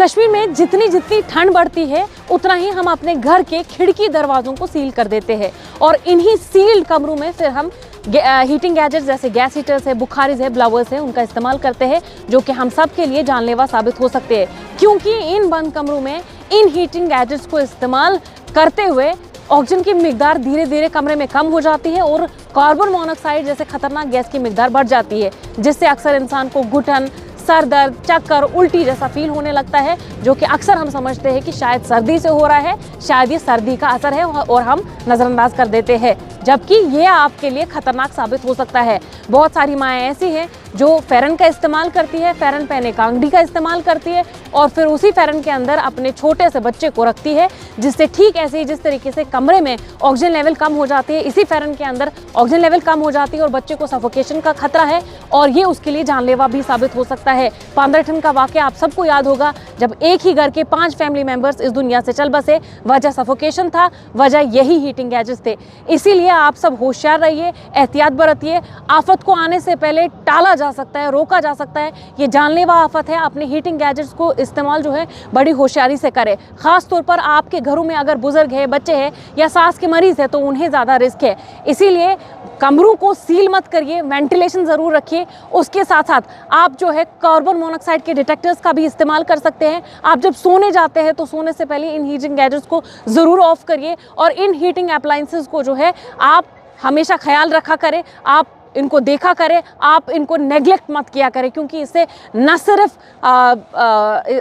कश्मीर में जितनी जितनी ठंड बढ़ती है उतना ही हम अपने घर के खिड़की दरवाजों को सील कर देते हैं और इन्हीं सील्ड कमरों में फिर हम हीटिंग गैजेट्स जैसे गैस हीटर्स है, बुखारीज है, ब्लावर्स है, उनका इस्तेमाल करते हैं, जो कि हम सब के लिए जानलेवा साबित हो सकते हैं, क्योंकि इन बंद कमरों में इन हीटिंग गैजेट्स को इस्तेमाल करते हुए ऑक्सीजन की मिकदार धीरे धीरे कमरे में कम हो जाती है और कार्बन मोनोऑक्साइड जैसे खतरनाक गैस की मिकदार बढ़ जाती है, जिससे अक्सर इंसान को घुटन, सर दर्द, चक्कर, उल्टी जैसा फील होने लगता है, जो कि अक्सर हम समझते हैं कि शायद सर्दी से हो रहा है, शायद ये सर्दी का असर है और हम नज़रअंदाज कर देते हैं, जबकि ये आपके लिए खतरनाक साबित हो सकता है। बहुत सारी माएँ ऐसी हैं जो फेरन का इस्तेमाल करती है, फेरन पहने कांगड़ी का इस्तेमाल करती है और फिर उसी फेरन के अंदर अपने छोटे से बच्चे को रखती है, जिससे ठीक ऐसे ही जिस तरीके से कमरे में ऑक्सीजन लेवल कम हो जाती है, इसी फेरन के अंदर ऑक्सीजन लेवल कम हो जाती है और बच्चे को सफोकेशन का खतरा है और ये उसके लिए जानलेवा भी साबित हो सकता है। पांद्रठन का वाकया आप सबको याद होगा, जब एक ही घर के 5 फैमिली मेंबर्स इस दुनिया से चल बसे, वजह सफोकेशन था, वजह यही हीटिंग गैजेट्स थे। इसीलिए आप सब होशियार रहिए, एहतियात बरतिए, आफत को आने से पहले टाला जा सकता है, रोका जा सकता है। ये जानलेवा आफत है, अपने हीटिंग गैजेट्स को इस्तेमाल जो है बड़ी होशियारी से करें। खास तौर पर आपके घरों में अगर बुजुर्ग है, बच्चे हैं या सांस के मरीज है तो उन्हें ज़्यादा रिस्क है। इसीलिए कमरों को सील मत करिए, वेंटिलेशन ज़रूर रखिए। उसके साथ साथ आप जो है कार्बन मोनोऑक्साइड के डिटेक्टर्स का भी इस्तेमाल कर सकते हैं। आप जब सोने जाते हैं तो सोने से पहले इन हीटिंग गैजेट्स को ज़रूर ऑफ करिए और इन हीटिंग अप्लायंसेस को जो है आप हमेशा ख्याल रखा करें, आप इनको देखा करें, आप इनको नेग्लेक्ट मत किया करें, क्योंकि इससे न सिर्फ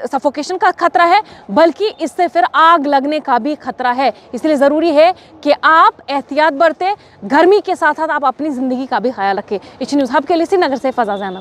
सफोकेशन का खतरा है बल्कि इससे फिर आग लगने का भी खतरा है। इसलिए ज़रूरी है कि आप एहतियात बरतें, गर्मी के साथ साथ आप अपनी ज़िंदगी का भी ख्याल रखें। इच न्यूज़ हब के लिए श्रीनगर से फजा ज़ैनब।